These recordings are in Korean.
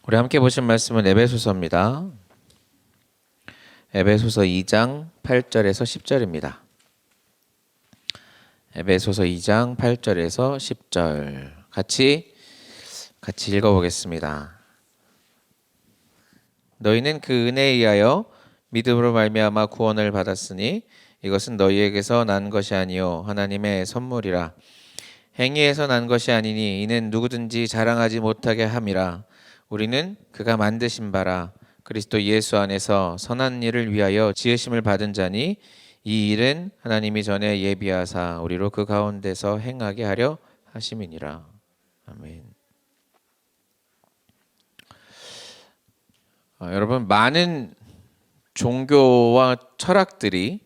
우리 함께 보신 말씀은 에베소서입니다. 에베소서 2장 8절에서 10절입니다. 에베소서 2장 8절에서 10절 같이 읽어보겠습니다. 너희는 그 은혜에 의하여 믿음으로 말미암아 구원을 받았으니 이것은 너희에게서 난 것이 아니요 하나님의 선물이라. 행위에서 난 것이 아니니 이는 누구든지 자랑하지 못하게 함이라. 우리는 그가 만드신 바라 그리스도 예수 안에서 선한 일을 위하여 지으심을 받은 자니 이 일은 하나님이 전에 예비하사 우리로 그 가운데서 행하게 하려 하심이니라. 아멘. 여러분, 많은 종교와 철학들이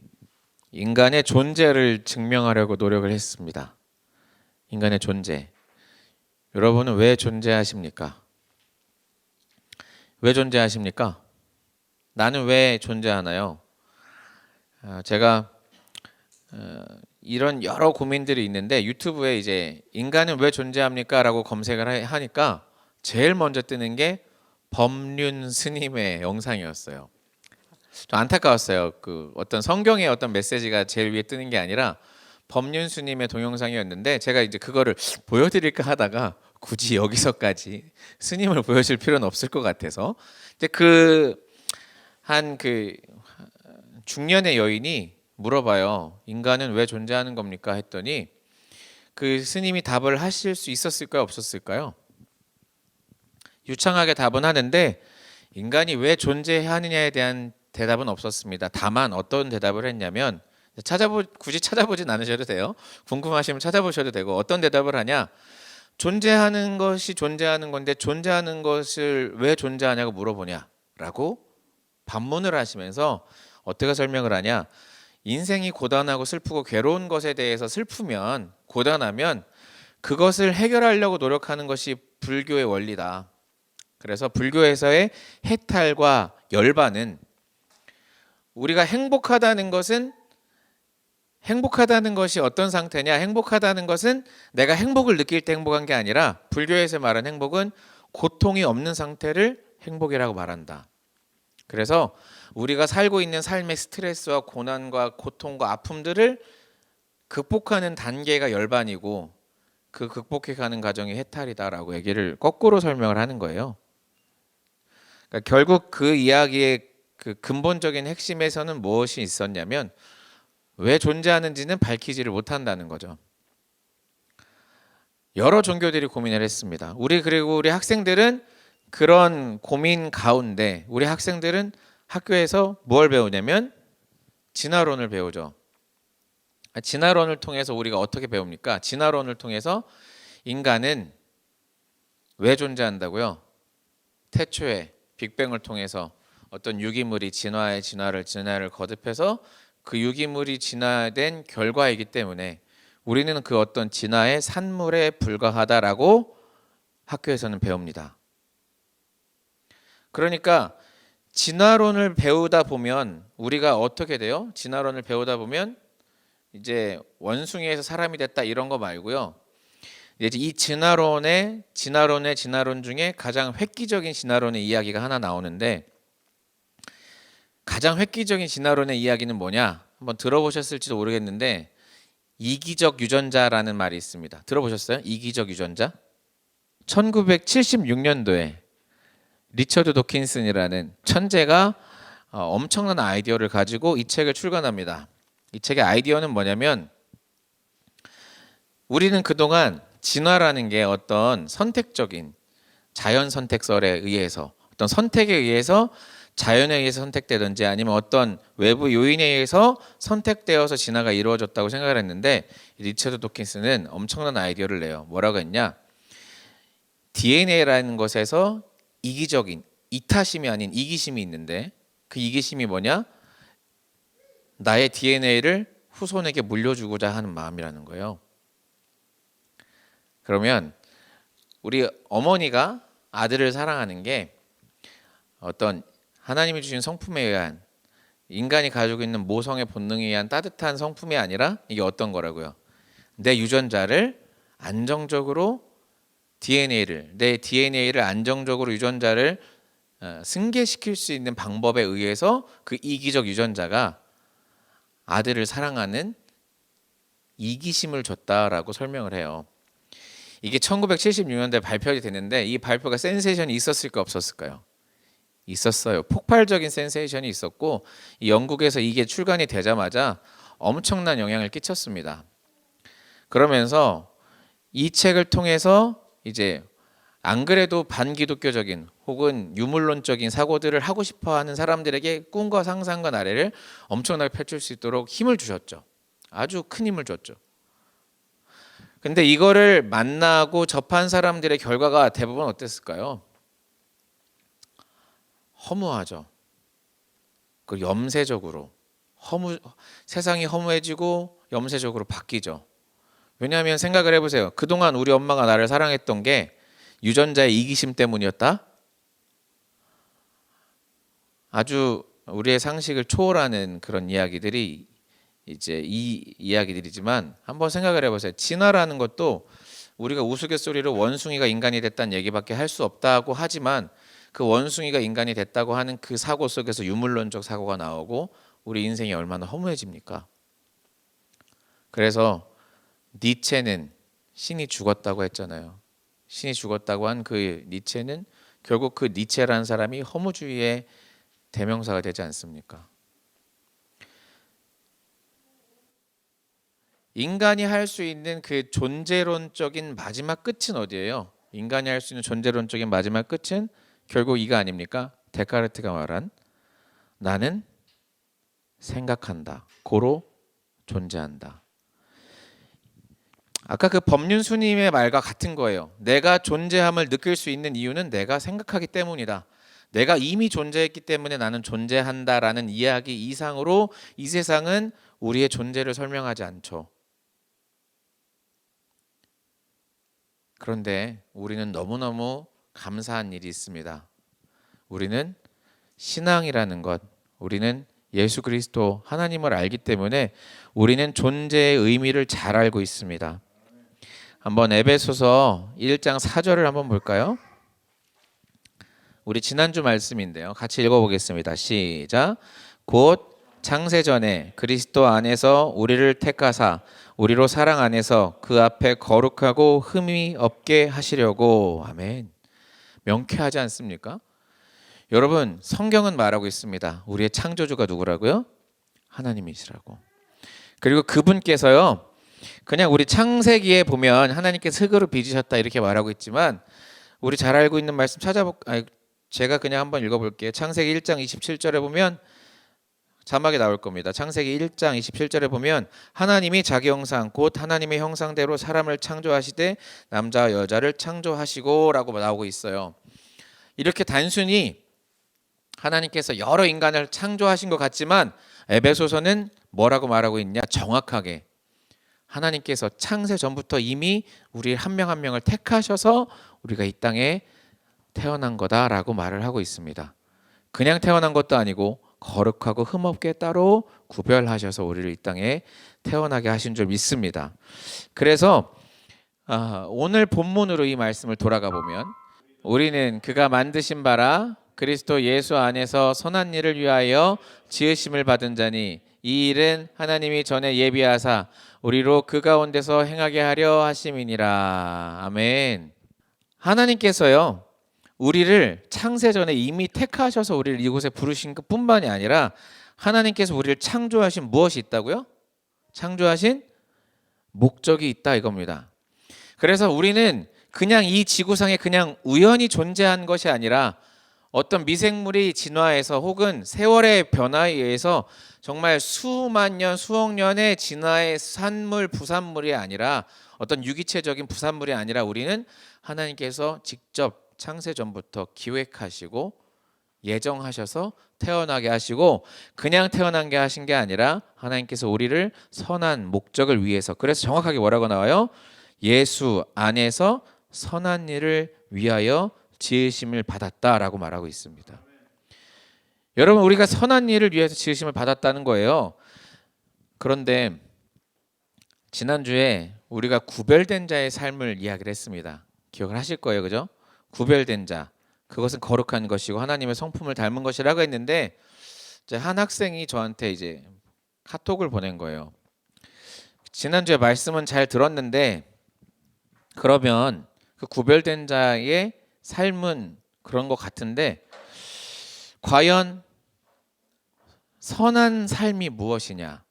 인간의 존재를 증명하려고 노력을 했습니다. 인간의 존재. 여러분은 왜 존재하십니까? 왜 존재하십니까? 나는 왜 존재하나요? 제가 이런 여러 고민들이 있는데 유튜브에 이제 인간은 왜 존재합니까? 라고 검색을 하니까 제일 먼저 뜨는 게 법륜 스님의 영상이었어요. 좀 안타까웠어요. 그 어떤 성경의 어떤 메시지가 제일 위에 뜨는 게 아니라 법륜 스님의 동영상이었는데 제가 이제 그거를 보여드릴까 하다가 굳이 여기서까지 스님을 보여줄 필요는 없을 것 같아서 이제 한 중년의 여인이 물어봐요. 인간은 왜 존재하는 겁니까? 했더니 그 스님이 답을 하실 수 있었을까요? 없었을까요? 유창하게 답은 하는데 인간이 왜 존재하느냐에 대한 대답은 없었습니다. 다만 어떤 대답을 했냐면 굳이 찾아보진 않으셔도 돼요. 궁금하시면 찾아보셔도 되고 어떤 대답을 하냐? 존재하는 것이 존재하는 건데 존재하는 것을 왜 존재하냐고 물어보냐라고 반문을 하시면서 어떻게 설명을 하냐? 인생이 고단하고 슬프고 괴로운 것에 대해서 슬프면 고단하면 그것을 해결하려고 노력하는 것이 불교의 원리다. 그래서 불교에서의 해탈과 열반은 우리가 행복하다는 것이 어떤 상태냐? 행복하다는 것은 내가 행복을 느낄 때 행복한 게 아니라 불교에서 말하는 행복은 고통이 없는 상태를 행복이라고 말한다. 그래서 우리가 살고 있는 삶의 스트레스와 고난과 고통과 아픔들을 극복하는 단계가 열반이고 그 극복해가는 과정이 해탈이다라고 얘기를 거꾸로 설명을 하는 거예요. 그러니까 결국 그 이야기의 그 근본적인 핵심에서는 무엇이 있었냐면 왜 존재하는지는 밝히지를 못한다는 거죠. 여러 종교들이 고민을 했습니다. 그리고 우리 학생들은 그런 고민 가운데 우리 학생들은 학교에서 뭘 배우냐면 진화론을 배우죠. 진화론을 통해서 우리가 어떻게 배웁니까? 진화론을 통해서 인간은 왜 존재한다고요? 태초에 빅뱅을 통해서 어떤 유기물이 진화를 거듭해서 그 유기물이 진화된 결과이기 때문에 우리는 그 어떤 진화의 산물에 불과하다라고 학교에서는 배웁니다. 그러니까 진화론을 배우다 보면 우리가 어떻게 돼요? 진화론을 배우다 보면 이제 원숭이에서 사람이 됐다 이런 거 말고요. 이제 이 진화론 중에 가장 획기적인 진화론의 이야기가 하나 나오는데 가장 획기적인 진화론의 이야기는 뭐냐? 한번 들어보셨을지도 모르겠는데 이기적 유전자라는 말이 있습니다. 들어보셨어요? 이기적 유전자? 1976년도에 리처드 도킨슨이라는 천재가 엄청난 아이디어를 가지고 이 책을 출간합니다. 이 책의 아이디어는 뭐냐면 우리는 그동안 진화라는 게 어떤 선택적인 자연 선택설에 의해서 어떤 선택에 의해서 자연에 의해서 선택되든지 아니면 어떤 외부 요인에 의해서 선택되어서 진화가 이루어졌다고 생각을 했는데 리처드 도킨스는 엄청난 아이디어를 내요. 뭐라고 했냐? DNA라는 것에서 이기적인 이타심이 아닌 이기심이 있는데 그 이기심이 뭐냐? 나의 DNA를 후손에게 물려주고자 하는 마음이라는 거예요. 그러면 우리 어머니가 아들을 사랑하는 게 어떤 하나님이 주신 성품에 의한 인간이 가지고 있는 모성의 본능에 의한 따뜻한 성품이 아니라 이게 어떤 거라고요? 내 유전자를 안정적으로 내 DNA를 안정적으로 유전자를 승계시킬 수 있는 방법에 의해서 그 이기적 유전자가 아들을 사랑하는 이기심을 줬다라고 설명을 해요. 이게 1976년도에 발표가 됐는데 이 발표가 센세이션이 있었을까 없었을까요? 있었어요. 폭발적인 센세이션이 있었고 이 영국에서 이게 출간이 되자마자 엄청난 영향을 끼쳤습니다. 그러면서 이 책을 통해서 이제 안 그래도 반기독교적인 혹은 유물론적인 사고들을 하고 싶어하는 사람들에게 꿈과 상상과 나래를 엄청나게 펼칠 수 있도록 힘을 주셨죠. 아주 큰 힘을 줬죠. 근데 이거를 만나고 접한 사람들의 결과가 대부분 어땠을까요? 허무하죠. 그 염세적으로 세상이 허무해지고 염세적으로 바뀌죠. 왜냐하면 생각을 해보세요. 그동안 우리 엄마가 나를 사랑했던 게 유전자의 이기심 때문이었다? 아주 우리의 상식을 초월하는 그런 이야기들이 이제 이 이야기들이지만 한번 생각을 해보세요. 진화라는 것도 우리가 우스갯소리로 원숭이가 인간이 됐다는 얘기밖에 할 수 없다고 하지만 그 원숭이가 인간이 됐다고 하는 그 사고 속에서 유물론적 사고가 나오고 우리 인생이 얼마나 허무해집니까? 그래서 니체는 신이 죽었다고 했잖아요. 신이 죽었다고 한 그 니체는 결국 그 니체라는 사람이 허무주의의 대명사가 되지 않습니까? 인간이 할 수 있는 그 존재론적인 마지막 끝은 어디예요? 인간이 할 수 있는 존재론적인 마지막 끝은 결국 이거 아닙니까? 데카르트가 말한 나는 생각한다. 고로 존재한다. 아까 그 법륜스님의 말과 같은 거예요. 내가 존재함을 느낄 수 있는 이유는 내가 생각하기 때문이다. 내가 이미 존재했기 때문에 나는 존재한다라는 이야기 이상으로 이 세상은 우리의 존재를 설명하지 않죠. 그런데 우리는 너무너무 감사한 일이 있습니다. 우리는 신앙이라는 것, 우리는 예수 그리스도 하나님을 알기 때문에 우리는 존재의 의미를 잘 알고 있습니다. 한번 에베소서 1장 4절을 한번 볼까요? 우리 지난주 말씀인데요. 같이 읽어보겠습니다. 시작. 곧 창세전에 그리스도 안에서 우리를 택하사 우리로 사랑 안에서 그 앞에 거룩하고 흠이 없게 하시려고. 아멘. 명쾌하지 않습니까? 여러분, 성경은 말하고 있습니다. 우리의 창조주가 누구라고요? 하나님이시라고. 그리고 그분께서요, 그냥 우리 창세기에 보면 하나님께서 흙으로 빚으셨다 이렇게 말하고 있지만 우리 잘 알고 있는 말씀 제가 그냥 한번 읽어볼게요. 창세기 1장 27절에 보면 자막에 나올 겁니다. 창세기 1장 27절에 보면 하나님이 자기 형상 곧 하나님의 형상대로 사람을 창조하시되 남자와 여자를 창조하시고 라고 나오고 있어요. 이렇게 단순히 하나님께서 여러 인간을 창조하신 것 같지만 에베소서는 뭐라고 말하고 있냐? 정확하게 하나님께서 창세 전부터 이미 우리 한 명 한 명을 택하셔서 우리가 이 땅에 태어난 거다라고 말을 하고 있습니다. 그냥 태어난 것도 아니고 거룩하고 흠없게 따로 구별하셔서 우리를 이 땅에 태어나게 하신 줄 믿습니다. 그래서 오늘 본문으로 이 말씀을 돌아가 보면 우리는 그가 만드신 바라 그리스도 예수 안에서 선한 일을 위하여 지으심을 받은 자니 이 일은 하나님이 전에 예비하사 우리로 그 가운데서 행하게 하려 하심이니라. 아멘. 하나님께서요 우리를 창세전에 이미 택하셔서 우리를 이곳에 부르신 것뿐만이 아니라 하나님께서 우리를 창조하신 무엇이 있다고요? 창조하신 목적이 있다 이겁니다. 그래서 우리는 그냥 이 지구상에 그냥 우연히 존재한 것이 아니라 어떤 미생물이 진화해서 혹은 세월의 변화에 의해서 정말 수만 년, 수억 년의 진화의 산물, 부산물이 아니라 어떤 유기체적인 부산물이 아니라 우리는 하나님께서 직접 창세 전부터 기획하시고 예정하셔서 태어나게 하시고 그냥 태어난 게 하신 게 아니라 하나님께서 우리를 선한 목적을 위해서 그래서 정확하게 뭐라고 나와요? 예수 안에서 선한 일을 위하여 지으심을 받았다라고 말하고 있습니다. 여러분 우리가 선한 일을 위해서 지으심을 받았다는 거예요. 그런데 지난주에 우리가 구별된 자의 삶을 이야기를 했습니다. 기억을 하실 거예요. 그죠? 구별된 자. 그것은 거룩한 것이고 하나님의 성품을 닮은 것이라고 했는데 이제 한 학생이 저한테 이제 카톡을 보낸 거예요. 지난주에 말씀은 잘 들었는데 그러면 그 구별된 자의 삶은 그런 것 같은데 과연 선한 삶이 무엇이냐?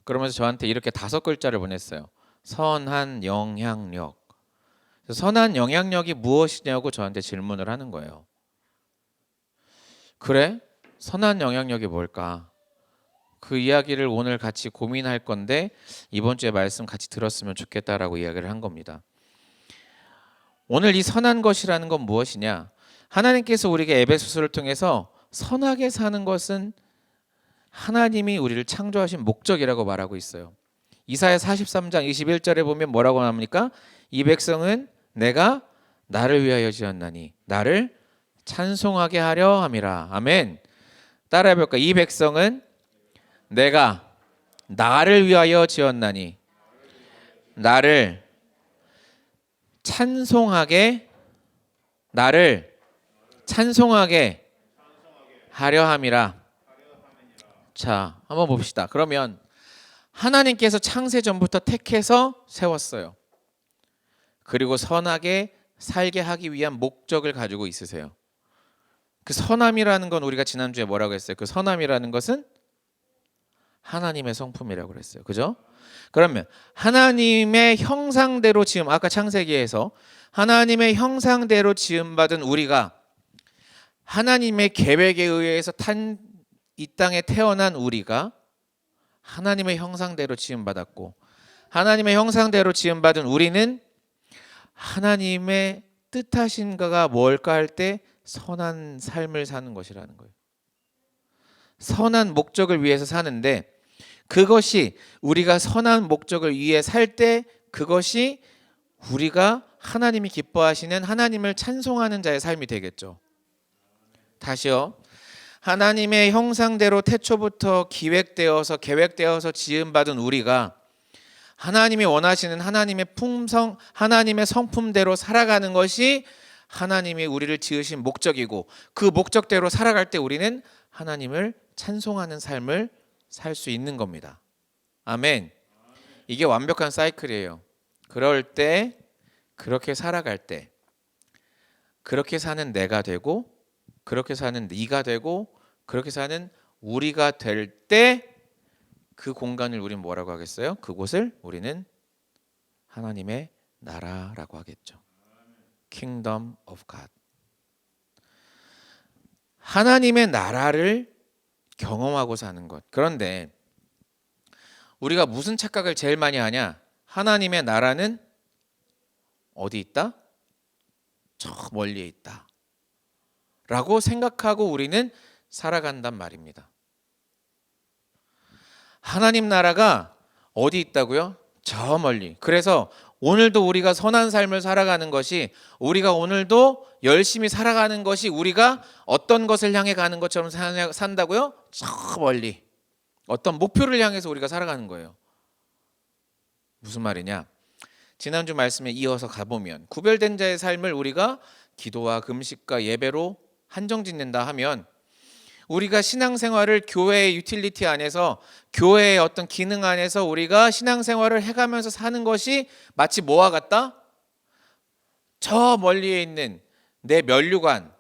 그러면서 저한테 이렇게 5글자를 보냈어요. 선한 영향력. 선한 영향력이 무엇이냐고 저한테 질문을 하는 거예요. 그래? 선한 영향력이 뭘까? 그 이야기를 오늘 같이 고민할 건데 이번 주에 말씀 같이 들었으면 좋겠다라고 이야기를 한 겁니다. 오늘 이 선한 것이라는 건 무엇이냐? 하나님께서 우리에게 에베소서를 통해서 선하게 사는 것은 하나님이 우리를 창조하신 목적이라고 말하고 있어요. 이사야 43장 21절에 보면 뭐라고 합니까? 이 백성은 내가 나를 위하여 지었나니 나를 찬송하게 하려 함이라. 아멘. 따라해 볼까? 이 백성은 내가 나를 위하여 지었나니 나를 찬송하게 하려 함이라. 자, 한번 봅시다. 그러면 하나님께서 창세 전부터 택해서 세웠어요. 그리고 선하게 살게 하기 위한 목적을 가지고 있으세요. 그 선함이라는 건 우리가 지난주에 뭐라고 했어요? 그 선함이라는 것은 하나님의 성품이라고 그랬어요. 그죠? 그러면 하나님의 형상대로 지음, 아까 창세기에서 하나님의 형상대로 지음받은 우리가 하나님의 계획에 의해서 이 땅에 태어난 우리가 하나님의 형상대로 지음받았고 하나님의 형상대로 지음받은 우리는 하나님의 뜻하신 거가 뭘까 할 때 선한 삶을 사는 것이라는 거예요. 선한 목적을 위해서 사는데 그것이 우리가 선한 목적을 위해 살 때 그것이 우리가 하나님이 기뻐하시는 하나님을 찬송하는 자의 삶이 되겠죠. 다시요. 하나님의 형상대로 태초부터 기획되어서 계획되어서 지음받은 우리가 하나님이 원하시는 하나님의 품성, 하나님의 성품대로 살아가는 것이 하나님이 우리를 지으신 목적이고 그 목적대로 살아갈 때 우리는 하나님을 찬송하는 삶을 살 수 있는 겁니다. 아멘. 이게 완벽한 사이클이에요. 그럴 때, 그렇게 살아갈 때, 그렇게 사는 내가 되고, 그렇게 사는 네가 되고, 그렇게 사는 우리가 될 때 그 공간을 우리는 뭐라고 하겠어요? 그곳을 우리는 하나님의 나라라고 하겠죠. Kingdom of God. 하나님의 나라를 경험하고 사는 것. 그런데 우리가 무슨 착각을 제일 많이 하냐? 하나님의 나라는 어디 있다? 저 멀리에 있다. 라고 생각하고 우리는 살아간단 말입니다. 하나님 나라가 어디 있다고요? 저 멀리. 그래서 오늘도 우리가 선한 삶을 살아가는 것이 우리가 오늘도 열심히 살아가는 것이 우리가 어떤 것을 향해 가는 것처럼 산다고요? 저 멀리. 어떤 목표를 향해서 우리가 살아가는 거예요. 무슨 말이냐? 지난주 말씀에 이어서 가보면 구별된 자의 삶을 우리가 기도와 금식과 예배로 한정짓는다 하면 우리가 신앙생활을 교회의 유틸리티 안에서 교회의 어떤 기능 안에서 우리가 신앙생활을 해가면서 사는 것이 마치 뭐와 같다? 저 멀리에 있는 내 면류관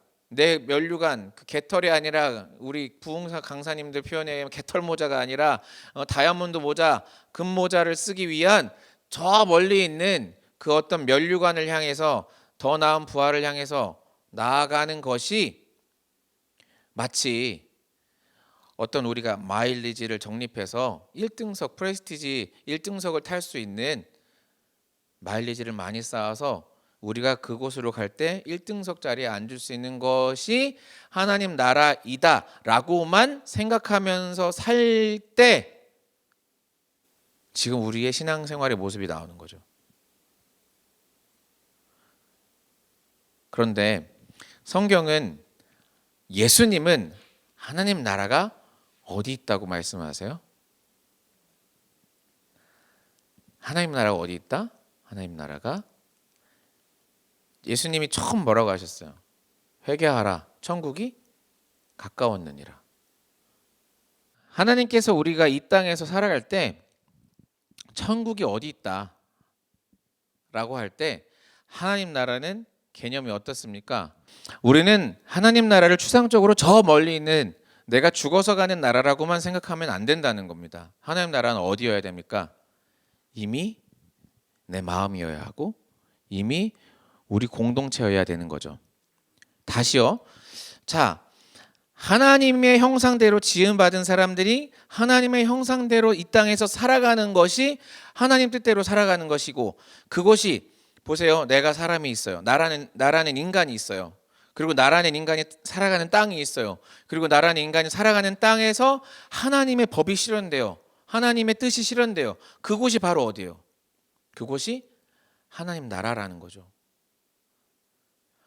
그 개털이 아니라 우리 부흥사 강사님들 표현에 의하면 개털 모자가 아니라 다이아몬드 모자, 금 모자를 쓰기 위한 저 멀리 있는 그 어떤 면류관을 향해서 더 나은 부활을 향해서 나아가는 것이 마치 어떤 우리가 마일리지를 적립해서 1등석 프레스티지 1등석을 탈 수 있는 마일리지를 많이 쌓아서 우리가 그곳으로 갈 때 1등석 자리에 앉을 수 있는 것이 하나님 나라이다 라고만 생각하면서 살 때 지금 우리의 신앙생활의 모습이 나오는 거죠. 그런데 성경은 예수님은 하나님 나라가 어디 있다고 말씀하세요? 하나님 나라가 어디 있다? 하나님 나라가 예수님이 처음 뭐라고 하셨어요? 회개하라, 천국이 가까웠느니라. 하나님께서 우리가 이 땅에서 살아갈 때 천국이 어디 있다 라고 할 때 하나님 나라는 개념이 어떻습니까? 우리는 하나님 나라를 추상적으로 저 멀리 있는 내가 죽어서 가는 나라라고만 생각하면 안 된다는 겁니다. 하나님 나라는 어디여야 됩니까? 이미 내 마음이어야 하고 이미 우리 공동체여야 되는 거죠. 다시요. 자, 하나님의 형상대로 지음받은 사람들이 하나님의 형상대로 이 땅에서 살아가는 것이 하나님 뜻대로 살아가는 것이고, 그것이 보세요. 내가 사람이 있어요. 나라는 인간이 있어요. 그리고 나라는 인간이 살아가는 땅이 있어요. 그리고 나라는 인간이 살아가는 땅에서 하나님의 법이 실현돼요. 하나님의 뜻이 실현돼요. 그곳이 바로 어디예요? 그곳이 하나님 나라라는 거죠.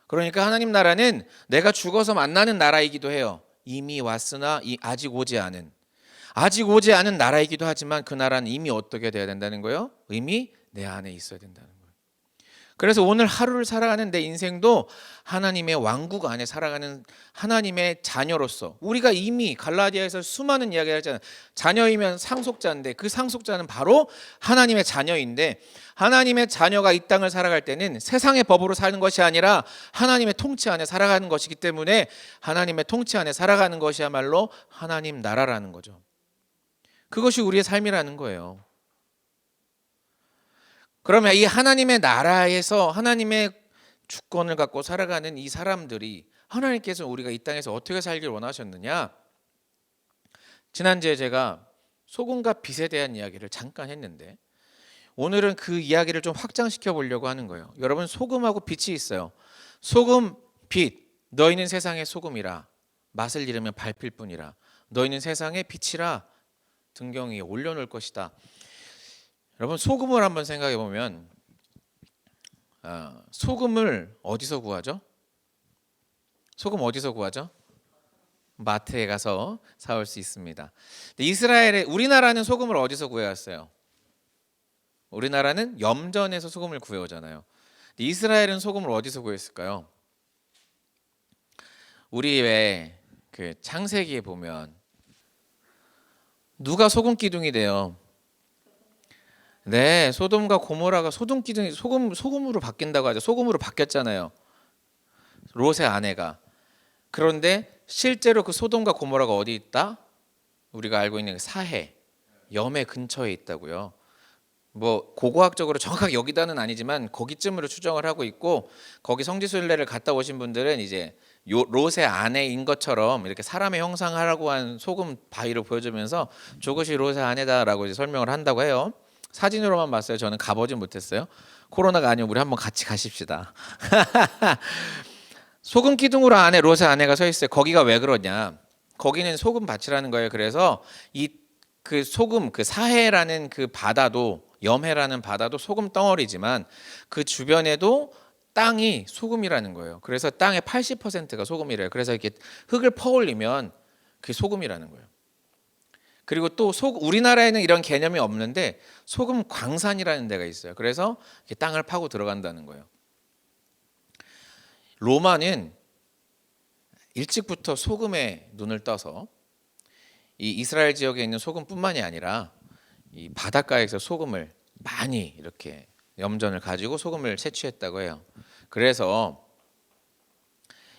그러니까 하나님 나라는 내가 죽어서 만나는 나라이기도 해요. 이미 왔으나 아직 오지 않은 나라이기도 하지만 그 나라는 이미 어떻게 돼야 된다는 거예요? 이미 내 안에 있어야 된다는 거예요. 그래서 오늘 하루를 살아가는 내 인생도 하나님의 왕국 안에 살아가는 하나님의 자녀로서, 우리가 이미 갈라디아에서 수많은 이야기를 하잖아요. 자녀이면 상속자인데 그 상속자는 바로 하나님의 자녀인데, 하나님의 자녀가 이 땅을 살아갈 때는 세상의 법으로 사는 것이 아니라 하나님의 통치 안에 살아가는 것이기 때문에 하나님의 통치 안에 살아가는 것이야말로 하나님 나라라는 거죠. 그것이 우리의 삶이라는 거예요. 그러면 이 하나님의 나라에서 하나님의 주권을 갖고 살아가는 이 사람들이, 하나님께서 우리가 이 땅에서 어떻게 살기를 원하셨느냐? 지난주에 제가 소금과 빛에 대한 이야기를 잠깐 했는데 오늘은 그 이야기를 좀 확장시켜 보려고 하는 거예요. 여러분, 소금하고 빛이 있어요. 소금, 빛. 너희는 세상의 소금이라. 맛을 잃으면 밟힐 뿐이라. 너희는 세상의 빛이라. 등경 위에 올려놓을 것이다. 여러분, 소금을 한번 생각해 보면 소금을 어디서 구하죠? 소금 어디서 구하죠? 마트에 가서 사올 수 있습니다. 우리나라는 소금을 어디서 구해왔어요? 우리나라는 염전에서 소금을 구해오잖아요. 이스라엘은 소금을 어디서 구했을까요? 우리 왜 그 창세기에 보면 누가 소금 기둥이 돼요? 네, 소돔과 고모라가 소금 기둥이 소금으로 바뀐다고 하죠. 소금으로 바뀌었잖아요. 롯의 아내가. 그런데 실제로 그 소돔과 고모라가 어디 있다? 우리가 알고 있는 사해, 염해 근처에 있다고요. 뭐 고고학적으로 정확하게 여기다는 아니지만 거기쯤으로 추정을 하고 있고, 거기 성지순례를 갔다 오신 분들은 이제 롯의 아내인 것처럼 이렇게 사람의 형상하라고 한 소금 바위를 보여주면서 저것이 롯의 아내다라고 이제 설명을 한다고 해요. 사진으로만 봤어요. 저는 가보진 못했어요. 코로나가 아니면 우리 한번 같이 가십시다. 소금 기둥으로 안에 롯의 아내가 서 있어요. 거기가 왜 그러냐? 거기는 소금 밭이라는 거예요. 그래서 그 소금, 그 사해라는 그 바다도, 염해라는 바다도 소금 덩어리지만 그 주변에도 땅이 소금이라는 거예요. 그래서 땅의 80%가 소금이래요. 그래서 이렇게 흙을 퍼올리면 그게 소금이라는 거예요. 그리고 또 우리나라에는 이런 개념이 없는데 소금 광산이라는 데가 있어요. 그래서 이렇게 땅을 파고 들어간다는 거예요. 로마는 일찍부터 소금에 눈을 떠서 이 이스라엘 지역에 있는 소금뿐만이 아니라 이 바닷가에서 소금을 많이 이렇게 염전을 가지고 소금을 채취했다고 해요. 그래서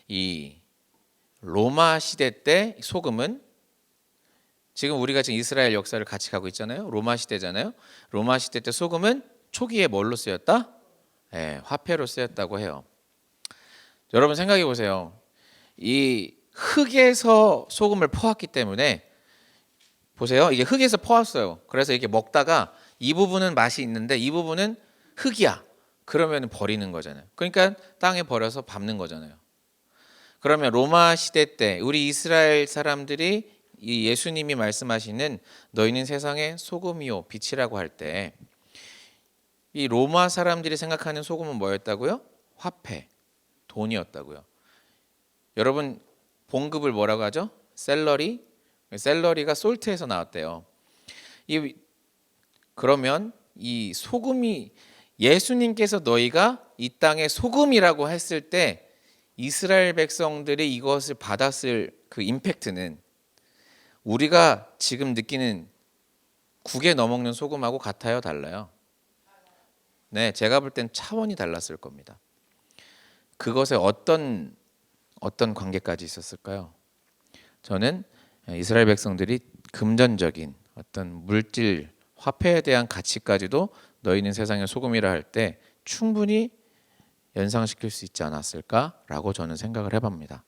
이 로마 시대 때 소금은, 지금 우리가 지금 이스라엘 역사를 같이 가고 있잖아요. 로마 시대잖아요. 로마 시대 때 소금은 초기에 뭘로 쓰였다? 네, 화폐로 쓰였다고 해요. 여러분 생각해 보세요. 이 흙에서 소금을 퍼왔기 때문에, 보세요. 이게 흙에서 퍼왔어요. 그래서 이렇게 먹다가 이 부분은 맛이 있는데 이 부분은 흙이야. 그러면 버리는 거잖아요. 그러니까 땅에 버려서 밟는 거잖아요. 그러면 로마 시대 때 우리 이스라엘 사람들이 이 예수님이 말씀하시는 너희는 세상의 소금이요 빛이라고 할 때 이 로마 사람들이 생각하는 소금은 뭐였다고요? 화폐, 돈이었다고요. 여러분, 봉급을 뭐라고 하죠? 셀러리. 셀러리가 솔트에서 나왔대요. 그러면 이 소금이 예수님께서 너희가 이 땅의 소금이라고 했을 때 이스라엘 백성들이 이것을 받았을 그 임팩트는 우리가 지금 느끼는 국에 넣어 먹는 소금하고 같아요, 달라요? 네, 제가 볼 땐 차원이 달랐을 겁니다. 그것에 어떤 관계까지 있었을까요? 저는 이스라엘 백성들이 금전적인 어떤 물질, 화폐에 대한 가치까지도 너희는 세상의 소금이라 할 때 충분히 연상시킬 수 있지 않았을까라고 저는 생각을 해봅니다.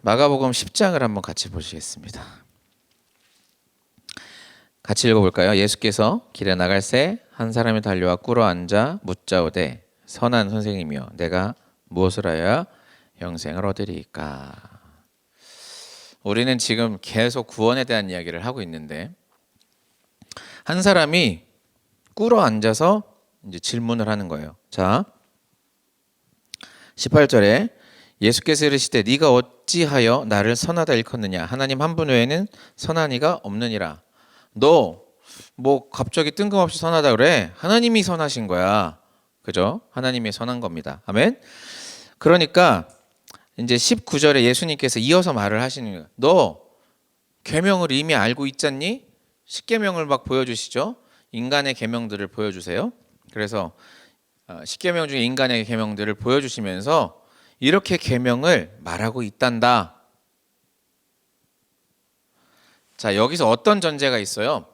마가복음 10장을 한번 같이 보시겠습니다. 같이 읽어볼까요? 예수께서 길에 나갈 새 한 사람이 달려와 꿇어 앉아 묻자오되 선한 선생님이여 내가 무엇을 하여야 영생을 얻으리이까. 우리는 지금 계속 구원에 대한 이야기를 하고 있는데 한 사람이 꿇어 앉아서 이제 질문을 하는 거예요. 자, 18절에 예수께서 이르시되 네가 어찌하여 나를 선하다 일컫느냐 하나님 한 분 외에는 선한 이가 없느니라. 너 뭐 갑자기 뜬금없이 선하다 그래? 하나님이 선하신 거야. 그죠? 하나님이 선한 겁니다. 아멘. 그러니까 이제 19절에 예수님께서 이어서 말을 하시는 거예요. 너 계명을 이미 알고 있잖니? 십계명을 막 보여주시죠. 인간의 계명들을 보여주세요. 그래서 십계명 중에 인간의 계명들을 보여주시면서 이렇게 계명을 말하고 있단다. 자, 여기서 어떤 전제가 있어요?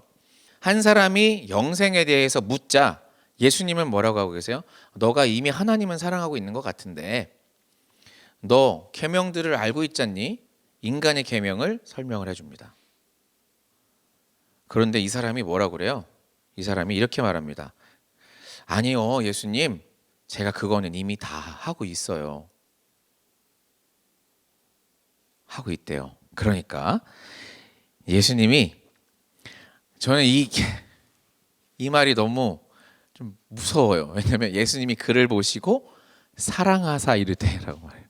한 사람이 영생에 대해서 묻자 예수님은 뭐라고 하고 계세요? 너가 이미 하나님은 사랑하고 있는 것 같은데 너 계명들을 알고 있잖니? 인간의 계명을 설명을 해줍니다. 그런데 이 사람이 뭐라고 그래요? 이 사람이 이렇게 말합니다. 아니요, 예수님, 제가 그거는 이미 다 하고 있어요. 하고 있대요. 그러니까 예수님이 저는 이 말이 너무 좀 무서워요. 왜냐하면 예수님이 그를 보시고 사랑하사 이르되라고 말해요.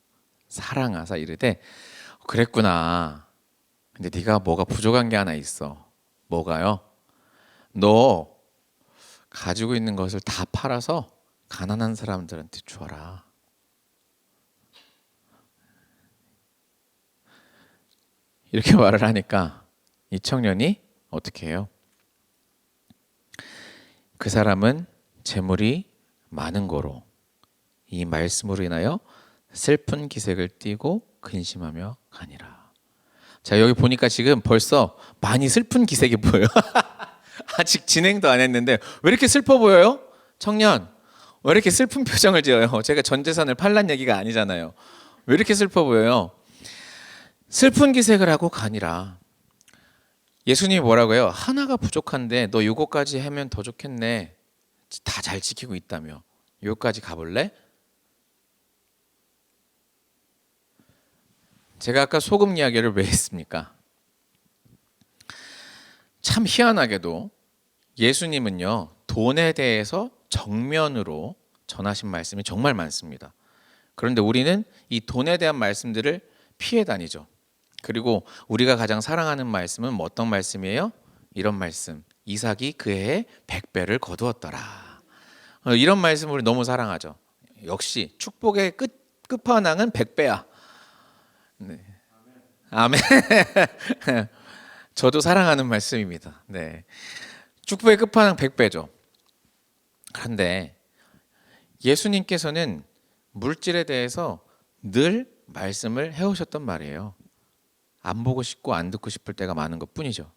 사랑하사 이르되 그랬구나. 근데 네가 뭐가 부족한 게 하나 있어. 뭐가요? 너 가지고 있는 것을 다 팔아서 가난한 사람들한테 주어라. 이렇게 말을 하니까 이 청년이 어떻게 해요? 그 사람은 재물이 많은 거로 이 말씀으로 인하여 슬픈 기색을 띠고 근심하며 가니라. 자, 여기 보니까 지금 벌써 많이 슬픈 기색이 보여요. 아직 진행도 안 했는데 왜 이렇게 슬퍼 보여요? 청년, 왜 이렇게 슬픈 표정을 지어요? 제가 전 재산을 팔란 얘기가 아니잖아요. 왜 이렇게 슬퍼 보여요? 슬픈 기색을 하고 가니라. 예수님이 뭐라고 해요? 하나가 부족한데 너 요거까지 하면 더 좋겠네. 다 잘 지키고 있다며. 요거까지 가볼래? 제가 아까 소금 이야기를 왜 했습니까? 참 희한하게도 예수님은요, 돈에 대해서 정면으로 전하신 말씀이 정말 많습니다. 그런데 우리는 이 돈에 대한 말씀들을 피해 다니죠. 그리고 우리가 가장 사랑하는 말씀은 뭐 어떤 말씀이에요? 이런 말씀. 이삭이 그 해에 100배를 거두었더라. 이런 말씀을 우리 너무 사랑하죠. 역시 축복의 끝판왕은 100배야. 네. 아멘. 저도 사랑하는 말씀입니다. 네. 축복의 끝판왕 100배죠. 그런데 예수님께서는 물질에 대해서 늘 말씀을 해오셨단 말이에요. 안 보고 싶고 안 듣고 싶을 때가 많은 것뿐이죠.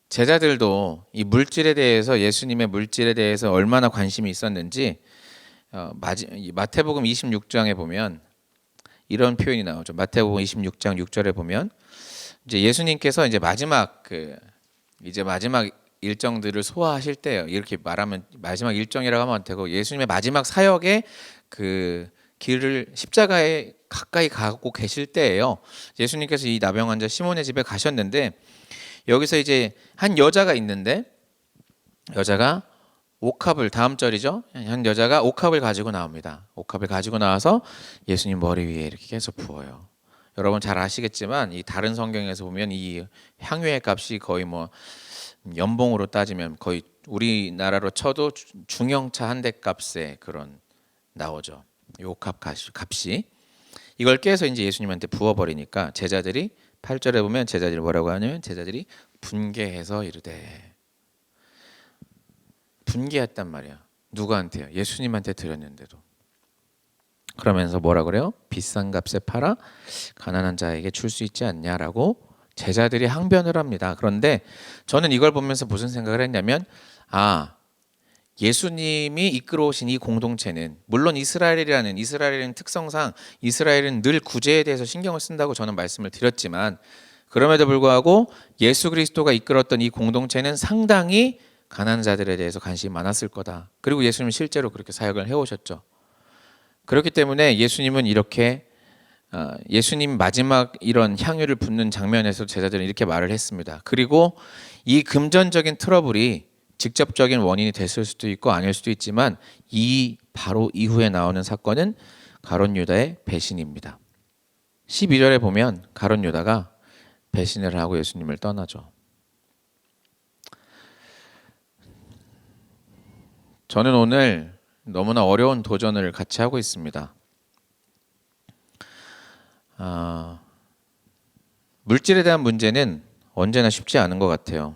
제자들도 이 물질에 대해서 예수님의 물질에 대해서 얼마나 관심이 있었는지 마태복음 26장에 보면 이런 표현이 나오죠. 마태복음 26장 6절에 보면 이제 예수님께서 이제 마지막 일정들을 소화하실 때요. 이렇게 말하면 마지막 일정이라고 하면 안 되고 예수님의 마지막 사역의 그 길을 십자가에 가까이 가고 계실 때예요. 예수님께서 이 나병 환자 시몬의 집에 가셨는데 여기서 이제 한 여자가 있는데 여자가 옥합을 다음 절이죠. 한 여자가 옥합을 가지고 나옵니다. 옥합을 가지고 나와서 예수님 머리 위에 이렇게 계속 부어요. 여러분 잘 아시겠지만 이 다른 성경에서 보면 이 향유의 값이 거의 뭐 연봉으로 따지면 거의 우리나라로 쳐도 중형차 한 대 값에 그런 나오죠. 요 값이 이걸 깨서 이제 예수님한테 부어버리니까 제자들이 8절에 보면 제자들이 뭐라고 하냐면 제자들이 분개해서 이르되, 분개했단 말이야. 누구한테요? 예수님한테 드렸는데도. 그러면서 뭐라 그래요? 비싼 값에 팔아 가난한 자에게 줄 수 있지 않냐라고 제자들이 항변을 합니다. 그런데 저는 이걸 보면서 무슨 생각을 했냐면, 예수님이 이끌어오신 이 공동체는, 물론 이스라엘이라는 특성상 이스라엘은 늘 구제에 대해서 신경을 쓴다고 저는 말씀을 드렸지만, 그럼에도 불구하고 예수 그리스도가 이끌었던 이 공동체는 상당히 가난한 자들에 대해서 관심이 많았을 거다. 그리고 예수님은 실제로 그렇게 사역을 해오셨죠. 그렇기 때문에 예수님은 이렇게 예수님 마지막 이런 향유를 붓는 장면에서 제자들은 이렇게 말을 했습니다. 그리고 이 금전적인 트러블이 직접적인 원인이 됐을 수도 있고 아닐 수도 있지만, 이 바로 이후에 나오는 사건은 가룟 유다의 배신입니다. 12절에 보면 가룟 유다가 배신을 하고 예수님을 떠나죠. 저는 오늘 너무나 어려운 도전을 같이 하고 있습니다. 물질에 대한 문제는 언제나 쉽지 않은 것 같아요.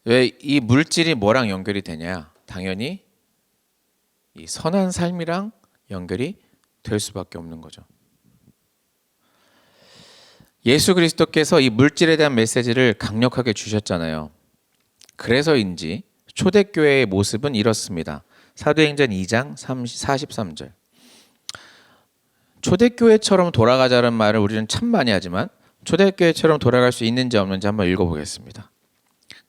왜 이 물질이 뭐랑 연결이 되냐? 당연히 이 선한 삶이랑 연결이 될 수밖에 없는 거죠. 예수 그리스도께서 이 물질에 대한 메시지를 강력하게 주셨잖아요. 그래서인지 초대교회의 모습은 이렇습니다. 사도행전 2장 43절. 초대교회처럼 돌아가자는 말을 우리는 참 많이 하지만 초대교회처럼 돌아갈 수 있는지 없는지 한번 읽어보겠습니다.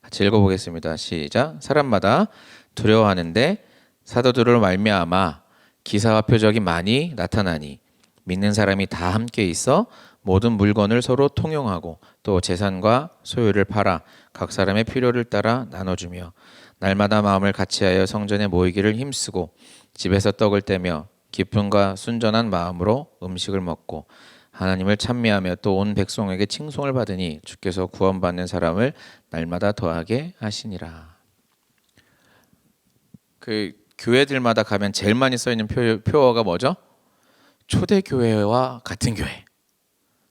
같이 읽어보겠습니다. 시작. 사람마다 두려워하는데 사도들을 말미암아 기사와 표적이 많이 나타나니 믿는 사람이 다 함께 있어 모든 물건을 서로 통용하고 또 재산과 소유를 팔아 각 사람의 필요를 따라 나눠주며 날마다 마음을 같이하여 성전에 모이기를 힘쓰고 집에서 떡을 떼며 기쁨과 순전한 마음으로 음식을 먹고 하나님을 찬미하며 또 온 백성에게 칭송을 받으니 주께서 구원받는 사람을 날마다 더하게 하시니라. 그 교회들마다 가면 제일 많이 써 있는 표어가 뭐죠? 초대교회와 같은 교회.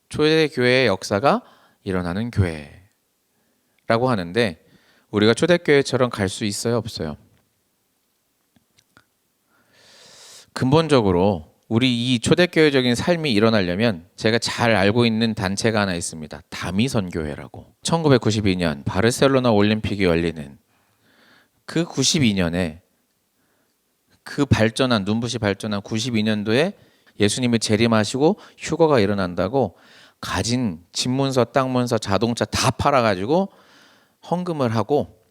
초대교회의 역사가 일어나는 교회라고 하는데, 우리가 초대교회처럼 갈 수 있어요, 없어요? 근본적으로 우리 이 초대교회적인 삶이 일어나려면 제가 잘 알고 있는 단체가 하나 있습니다. 다미선교회라고. 1992년 바르셀로나 올림픽이 열리는 그 92년에 눈부시 발전한 92년도에 예수님이 재림하시고 휴거가 일어난다고 가진 집문서, 땅문서, 자동차 다 팔아가지고 헌금을 하고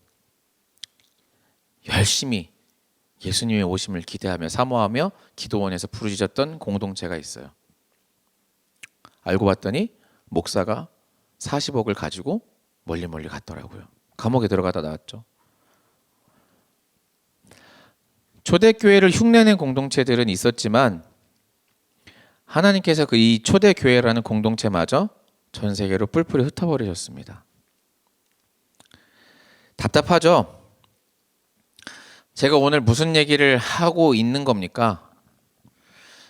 열심히 예수님의 오심을 기대하며 사모하며 기도원에서 부르짖었던 공동체가 있어요. 알고 봤더니 목사가 40억을 가지고 멀리 갔더라고요. 감옥에 들어가다 나왔죠. 초대교회를 흉내낸 공동체들은 있었지만 하나님께서 이 초대교회라는 공동체마저 전 세계로 뿔뿔이 흩어버리셨습니다. 답답하죠? 제가 오늘 무슨 얘기를 하고 있는 겁니까?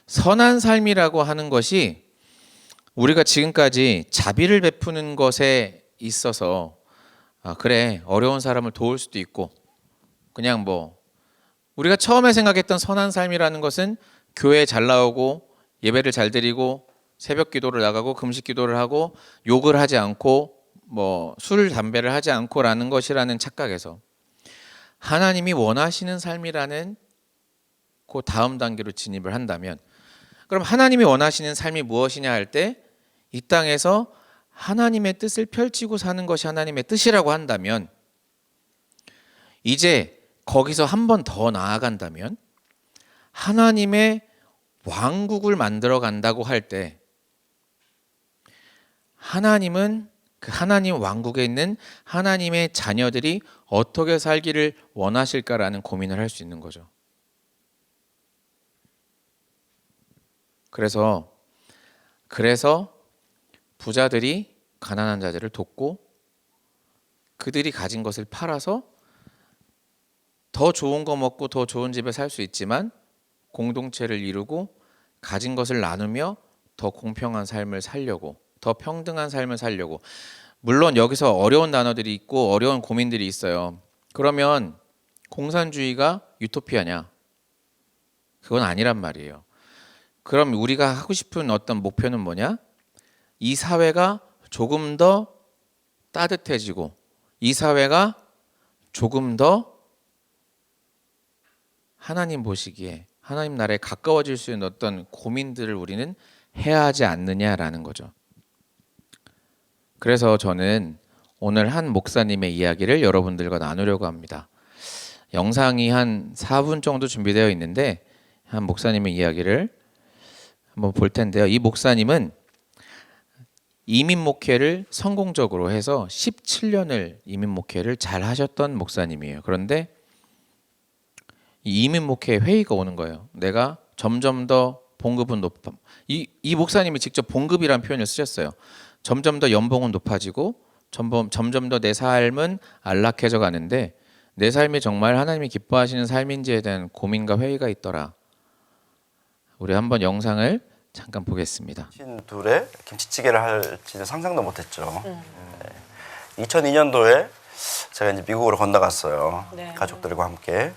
선한 삶이라고 하는 것이 우리가 지금까지 자비를 베푸는 것에 있어서 그래, 어려운 사람을 도울 수도 있고, 그냥 우리가 처음에 생각했던 선한 삶이라는 것은 교회에 잘 나오고 예배를 잘 드리고 새벽 기도를 나가고 금식 기도를 하고 욕을 하지 않고 술 담배를 하지 않고라는 것이라는 착각에서 하나님이 원하시는 삶이라는 그 다음 단계로 진입을 한다면, 그럼 하나님이 원하시는 삶이 무엇이냐 할 때 이 땅에서 하나님의 뜻을 펼치고 사는 것이 하나님의 뜻이라고 한다면, 이제 거기서 한 번 더 나아간다면 하나님의 왕국을 만들어 간다고 할 때 하나님은 그 하나님 왕국에 있는 하나님의 자녀들이 어떻게 살기를 원하실까라는 고민을 할 수 있는 거죠. 그래서 부자들이 가난한 자들을 돕고 그들이 가진 것을 팔아서 더 좋은 거 먹고 더 좋은 집에 살 수 있지만 공동체를 이루고 가진 것을 나누며 더 공평한 삶을 살려고, 더 평등한 삶을 살려고. 물론 여기서 어려운 단어들이 있고 어려운 고민들이 있어요. 그러면 공산주의가 유토피아냐? 그건 아니란 말이에요. 그럼 우리가 하고 싶은 어떤 목표는 뭐냐? 이 사회가 조금 더 따뜻해지고 이 사회가 조금 더 하나님 보시기에 하나님 나라에 가까워질 수 있는 어떤 고민들을 우리는 해야 하지 않느냐라는 거죠. 그래서 저는 오늘 한 목사님의 이야기를 여러분들과 나누려고 합니다. 영상이 한 4분 정도 준비되어 있는데 한 목사님의 이야기를 한번 볼 텐데요. 이 목사님은 이민 목회를 성공적으로 해서 17년을 이민 목회를 잘 하셨던 목사님이에요. 그런데 이 이민 목회 회의가 오는 거예요. 내가 점점 더 봉급은 높아. 이 목사님이 직접 봉급이라는 표현을 쓰셨어요. 점점 더 연봉은 높아지고 점점 더 내 삶은 안락해져 가는데 내 삶이 정말 하나님이 기뻐하시는 삶인지에 대한 고민과 회의가 있더라. 우리 한번 영상을 잠깐 보겠습니다. 둘에 김치찌개를 할지는 상상도 못했죠. 네. 2002년도에 제가 이제 미국으로 건너갔어요. 네. 가족들과 함께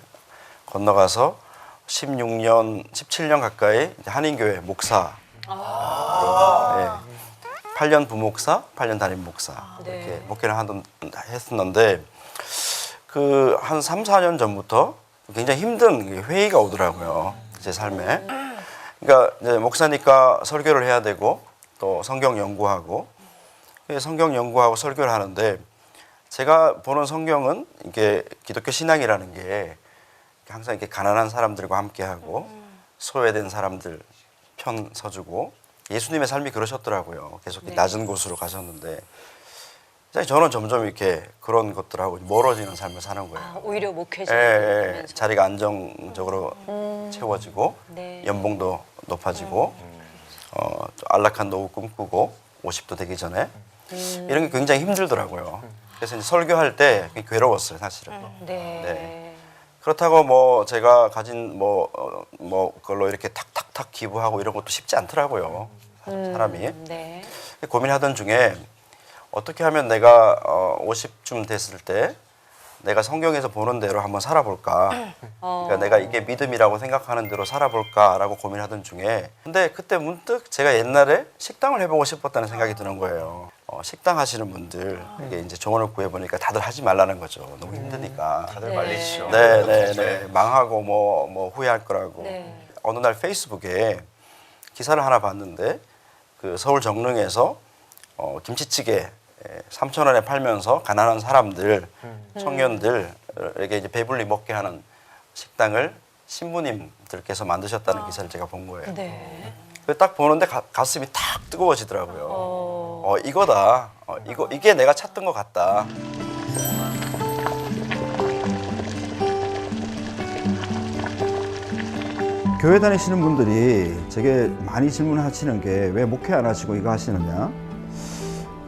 건너가서 17년 가까이 한인교회 목사. 네. 8년 부목사, 8년 담임 목사 이렇게 목회를 했었는데 그 한 3, 4년 전부터 굉장히 힘든 회의가 오더라고요. 제 삶에. 그러니까 이제 목사니까 설교를 해야 되고 또 성경 연구하고 성경 연구하고 설교를 하는데 제가 보는 성경은 이게 기독교 신앙이라는 게 항상 이렇게 가난한 사람들과 함께하고 소외된 사람들 편 서주고 예수님의 삶이 그러셨더라고요. 계속 낮은 곳으로 가셨는데 저는 점점 이렇게 그런 것들하고 멀어지는 삶을 사는 거예요. 아, 오히려 목회자 자리가 안정적으로 채워지고 네. 연봉도 높아지고 안락한 노후 꿈꾸고 50도 되기 전에 이런 게 굉장히 힘들더라고요. 그래서 이제 설교할 때 괴로웠어요, 사실은. 네. 그렇다고 뭐 제가 가진 뭐 그걸로 이렇게 탁탁탁 기부하고 이런 것도 쉽지 않더라고요. 사람이. 네. 고민하던 중에 어떻게 하면 내가 50쯤 됐을 때 내가 성경에서 보는 대로 한번 살아볼까. 그러니까 내가 이게 믿음이라고 생각하는 대로 살아볼까라고 고민하던 중에 근데 그때 문득 제가 옛날에 식당을 해보고 싶었다는 생각이 드는 거예요. 식당 하시는 분들 이게 이제 조언을 구해보니까 다들 하지 말라는 거죠. 너무 힘드니까. 다들 말리시죠. 네. 망하고 뭐 후회할 거라고. 네. 어느 날 페이스북에 기사를 하나 봤는데 그 서울 정릉에서 김치찌개 3,000원에 팔면서 가난한 사람들, 청년들에게 이제 배불리 먹게 하는 식당을 신부님들께서 만드셨다는 기사를 제가 본 거예요. 네. 딱 보는데 가슴이 탁 뜨거워지더라고요. 이거다. 이게 내가 찾던 것 같다. 교회 다니시는 분들이 되게 많이 질문하시는 게 왜 목회 안 하시고 이거 하시느냐?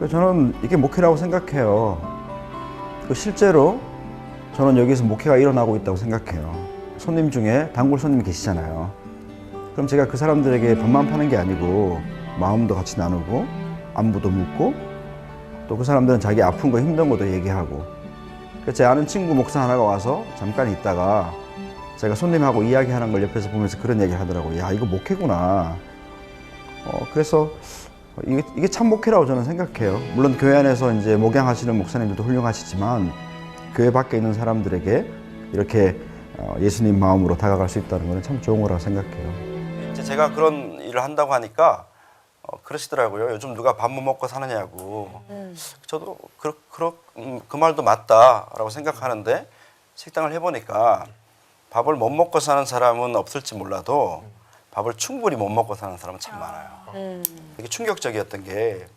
저는 이게 목회라고 생각해요. 실제로 저는 여기서 목회가 일어나고 있다고 생각해요. 손님 중에 단골 손님 계시잖아요. 그럼 제가 그 사람들에게 밥만 파는 게 아니고 마음도 같이 나누고 안부도 묻고 또 그 사람들은 자기 아픈 거 힘든 것도 얘기하고 제 아는 친구 목사 하나가 와서 잠깐 있다가 제가 손님하고 이야기하는 걸 옆에서 보면서 그런 얘기를 하더라고요. 야, 이거 목회구나. 그래서 이게 참 목회라고 저는 생각해요. 물론 교회 안에서 이제 목양하시는 목사님들도 훌륭하시지만 교회 밖에 있는 사람들에게 이렇게 예수님 마음으로 다가갈 수 있다는 것은 참 좋은 거라고 생각해요. 이제 제가 그런 일을 한다고 하니까 그러시더라고요. 요즘 누가 밥 못 먹고 사느냐고. 저도 그 말도 맞다라고 생각하는데 식당을 해보니까 밥을 못 먹고 사는 사람은 없을지 몰라도 밥을 충분히 못 먹고 사는 사람은 참 많아요. 되게 충격적이었던 게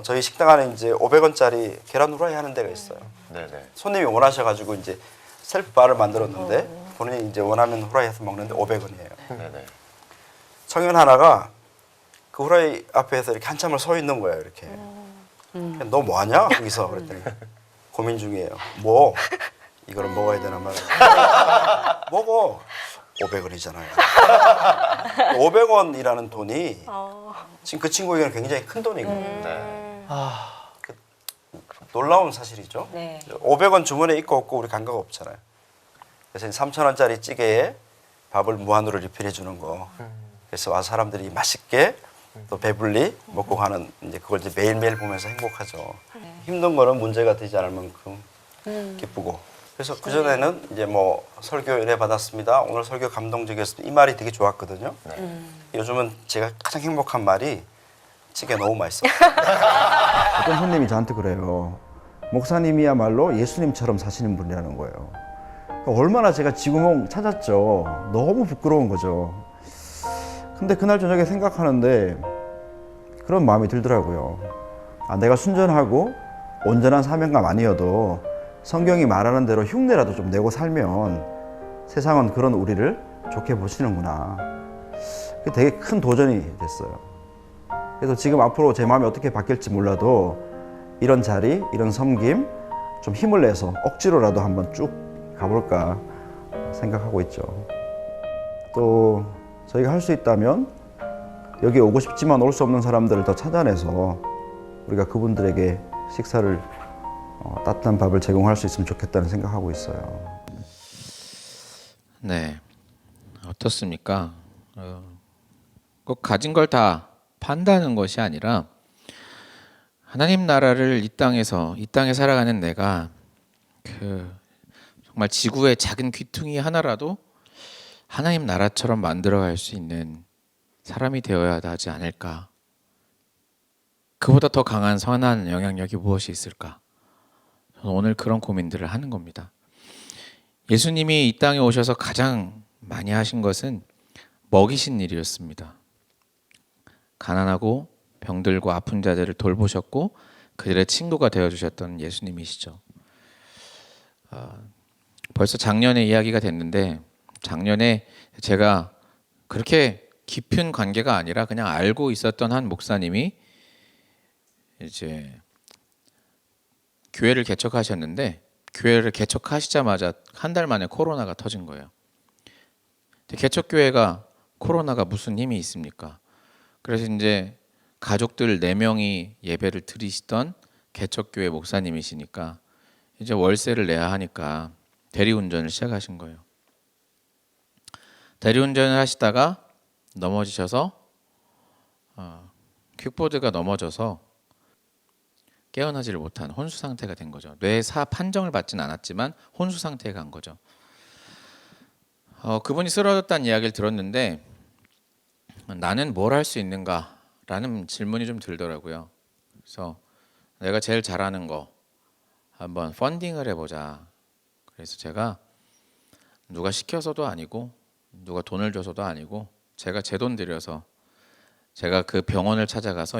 저희 식당 안에 이제 500원짜리 계란 후라이 하는 데가 있어요. 네네. 손님이 원하셔가지고 이제 셀프 바를 만들었는데 본인이 이제 원하는 후라이 해서 먹는데 500원이에요. 네네. 청년 하나가 그 후라이 앞에서 이렇게 한참을 서 있는 거예요. 이렇게. 너 뭐하냐? 거기서 그랬더니 고민 중이에요. 뭐 이거를 먹어야 되나 말이야. 먹어. 500원이잖아요. 500원이라는 돈이 지금 그 친구에게는 굉장히 큰 돈이거든요. 그 놀라운 사실이죠. 네. 500원 주머니에 있고 없고 우리 감각 없잖아요. 그래서 3,000원짜리 찌개에 밥을 무한으로 리필해 주는 거. 그래서 와서 사람들이 맛있게 또 배불리 먹고 가는 이제 그걸 이제 매일매일 보면서 행복하죠. 힘든 거는 문제가 되지 않을 만큼 기쁘고. 그래서 그 전에는 이제 뭐 설교 은혜 받았습니다. 오늘 설교 감동적이었습니다. 이 말이 되게 좋았거든요. 요즘은 제가 가장 행복한 말이 찌개 너무 맛있어. 어떤 손님이 저한테 그래요. 목사님이야말로 예수님처럼 사시는 분이라는 거예요. 얼마나 제가 지구멍 찾았죠. 너무 부끄러운 거죠. 근데 그날 저녁에 생각하는데 그런 마음이 들더라고요. 아, 내가 순전하고 온전한 사명감 아니어도 성경이 말하는 대로 흉내라도 좀 내고 살면 세상은 그런 우리를 좋게 보시는구나. 그게 되게 큰 도전이 됐어요. 그래서 지금 앞으로 제 마음이 어떻게 바뀔지 몰라도 이런 자리, 이런 섬김 좀 힘을 내서 억지로라도 한번 쭉 가볼까 생각하고 있죠. 또 저희가 할 수 있다면 여기 오고 싶지만 올 수 없는 사람들을 더 찾아내서 우리가 그분들에게 식사를 따뜻한 밥을 제공할 수 있으면 좋겠다는 생각하고 있어요. 네, 어떻습니까? 꼭 가진 걸 다 판다는 것이 아니라 하나님 나라를 이 땅에 살아가는 내가 정말 지구의 작은 귀퉁이 하나라도 하나님 나라처럼 만들어갈 수 있는 사람이 되어야 하지 않을까? 그보다 더 강한 선한 영향력이 무엇이 있을까? 저는 오늘 그런 고민들을 하는 겁니다. 예수님이 이 땅에 오셔서 가장 많이 하신 것은 먹이신 일이었습니다. 가난하고 병들고 아픈 자들을 돌보셨고 그들의 친구가 되어주셨던 예수님이시죠. 벌써 작년에 이야기가 됐는데 작년에 제가 그렇게 깊은 관계가 아니라 그냥 알고 있었던 한 목사님이 이제 교회를 개척하셨는데 교회를 개척하시자마자 한 달 만에 코로나가 터진 거예요. 개척교회가 코로나가 무슨 힘이 있습니까? 그래서 이제 가족들 4명이 예배를 드리시던 개척교회 목사님이시니까 이제 월세를 내야 하니까 대리운전을 시작하신 거예요. 대리운전을 하시다가 넘어지셔서 퀵보드가 넘어져서 깨어나지를 못한 혼수 상태가 된 거죠. 뇌사 판정을 받지는 않았지만 혼수 상태에 간 거죠. 그분이 쓰러졌다는 이야기를 들었는데 나는 뭘 할 수 있는가라는 질문이 좀 들더라고요. 그래서 내가 제일 잘하는 거 한번 펀딩을 해보자. 그래서 제가 누가 시켜서도 아니고 누가 돈을 줘서도 아니고 제가 제 돈 들여서 제가 그 병원을 찾아가서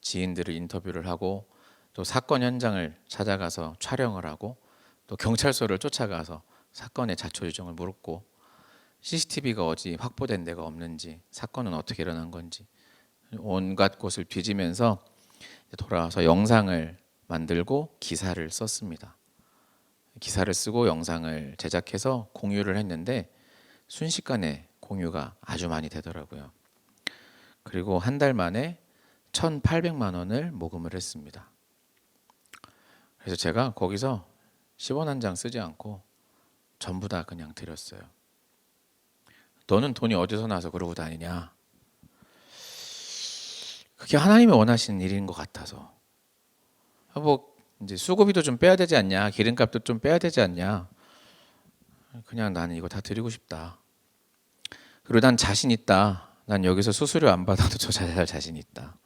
지인들을 인터뷰를 하고 또 사건 현장을 찾아가서 촬영을 하고 또 경찰서를 쫓아가서 사건의 자초지종을 물었고 CCTV가 어디 확보된 데가 없는지 사건은 어떻게 일어난 건지 온갖 곳을 뒤지면서 돌아와서 영상을 만들고 기사를 썼습니다. 기사를 쓰고 영상을 제작해서 공유를 했는데 순식간에 공유가 아주 많이 되더라고요. 그리고 한 달 만에 1,800만 원을 모금을 했습니다. 그래서 제가 거기서 10원 한 장 쓰지 않고 전부 다 그냥 드렸어요. 너는 돈이 어디서 나서 그러고 다니냐? 그게 하나님이 원하시는 일인 것 같아서. 뭐 이제 수고비도 좀 빼야 되지 않냐? 기름값도 좀 빼야 되지 않냐? 그냥 나는 이거 다 드리고 싶다. 그리고 난 자신 있다. 난 여기서 수수료 안 받아도 저 잘 자신 있다.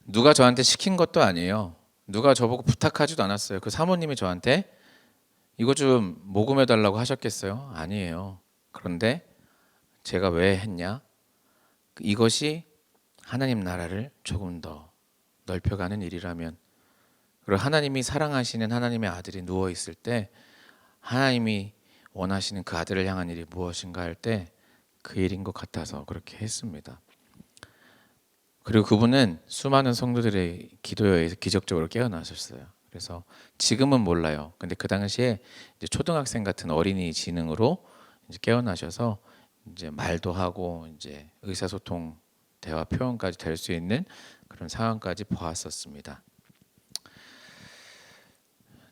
누가 저한테 시킨 것도 아니에요. 누가 저보고 부탁하지도 않았어요. 그 사모님이 저한테 이거 좀 모금해 달라고 하셨겠어요? 아니에요. 그런데 제가 왜 했냐? 이것이 하나님 나라를 조금 더 넓혀가는 일이라면, 그리고 하나님이 사랑하시는 하나님의 아들이 누워 있을 때 하나님이 원하시는 그 아들을 향한 일이 무엇인가 할 때 그 일인 것 같아서 그렇게 했습니다. 그리고 그분은 수많은 성도들의 기도에 의해서 기적적으로 깨어나셨어요. 그래서 지금은 몰라요. 근데 그 당시에 이제 초등학생 같은 어린이 지능으로 이제 깨어나셔서 이제 말도 하고 이제 의사소통, 대화 표현까지 될 수 있는 그런 상황까지 보았었습니다.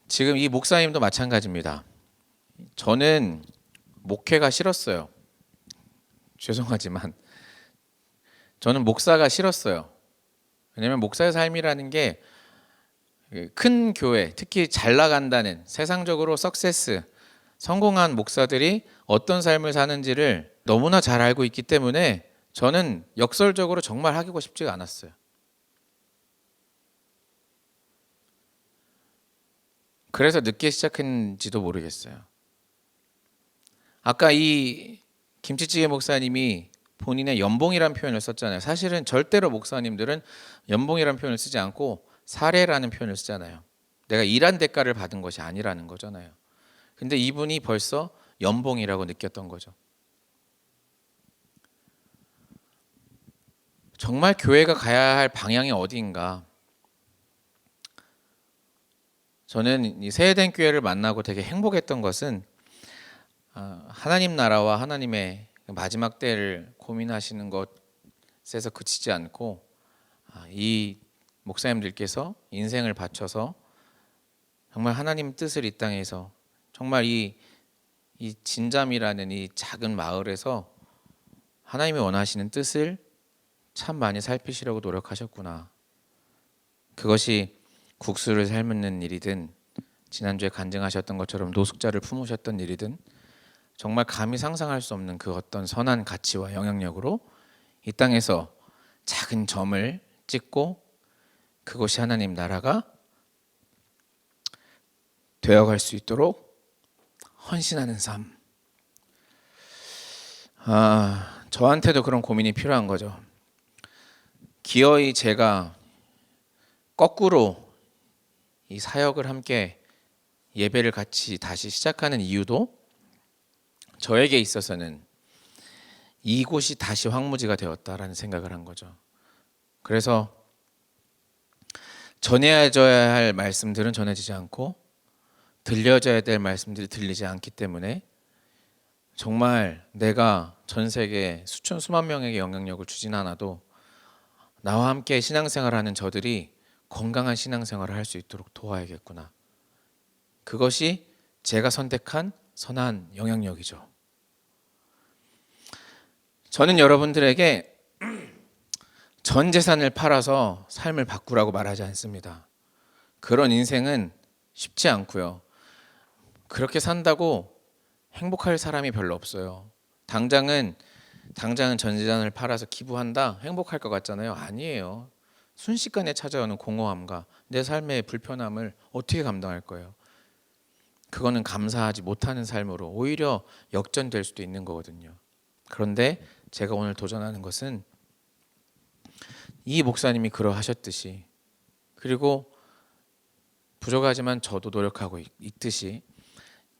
지금 이 목사님도 마찬가지입니다. 저는 목회가 싫었어요. 죄송하지만 저는 목사가 싫었어요. 왜냐하면 목사의 삶이라는 게 큰 교회, 특히 잘 나간다는 세상적으로 석세스, 성공한 목사들이 어떤 삶을 사는지를 너무나 잘 알고 있기 때문에 저는 역설적으로 정말 하고 싶지가 않았어요. 그래서 늦게 시작했는지도 모르겠어요. 아까 이 김치찌개 목사님이 본인의 연봉이라는 표현을 썼잖아요. 사실은 절대로 목사님들은 연봉이라는 표현을 쓰지 않고 사례라는 표현을 쓰잖아요. 내가 일한 대가를 받은 것이 아니라는 거잖아요. 근데 이분이 벌써 연봉이라고 느꼈던 거죠. 정말 교회가 가야 할 방향이 어디인가? 저는 이 세해된 교회를 만나고 되게 행복했던 것은 하나님 나라와 하나님의 마지막 때를 고민하시는 것에서 그치지 않고 이 목사님들께서 인생을 바쳐서 정말 하나님 뜻을 이 땅에서 정말 이 진잠이라는 이 작은 마을에서 하나님이 원하시는 뜻을 참 많이 살피시려고 노력하셨구나. 그것이 국수를 삶는 일이든 지난주에 간증하셨던 것처럼 노숙자를 품으셨던 일이든 정말 감히 상상할 수 없는 그 어떤 선한 가치와 영향력으로 이 땅에서 작은 점을 찍고 그것이 하나님 나라가 되어갈 수 있도록 헌신하는 삶. 저한테도 그런 고민이 필요한 거죠. 기어이 제가 거꾸로 이 사역을 함께 예배를 같이 다시 시작하는 이유도 저에게 있어서는 이곳이 다시 황무지가 되었다라는 생각을 한 거죠. 그래서 전해져야 할 말씀들은 전해지지 않고 들려져야 될 말씀들이 들리지 않기 때문에 정말 내가 전 세계 수천 수만 명에게 영향력을 주진 않아도 나와 함께 신앙생활하는 저들이 건강한 신앙생활을 할 수 있도록 도와야겠구나. 그것이 제가 선택한 선한 영향력이죠. 저는 여러분들에게 전 재산을 팔아서 삶을 바꾸라고 말하지 않습니다. 그런 인생은 쉽지 않고요. 그렇게 산다고 행복할 사람이 별로 없어요. 당장은 전 재산을 팔아서 기부한다 행복할 것 같잖아요. 아니에요. 순식간에 찾아오는 공허함과 내 삶의 불편함을 어떻게 감당할 거예요? 그거는 감사하지 못하는 삶으로 오히려 역전될 수도 있는 거거든요. 그런데 제가 오늘 도전하는 것은 이 목사님이 그러하셨듯이, 그리고 부족하지만 저도 노력하고 있듯이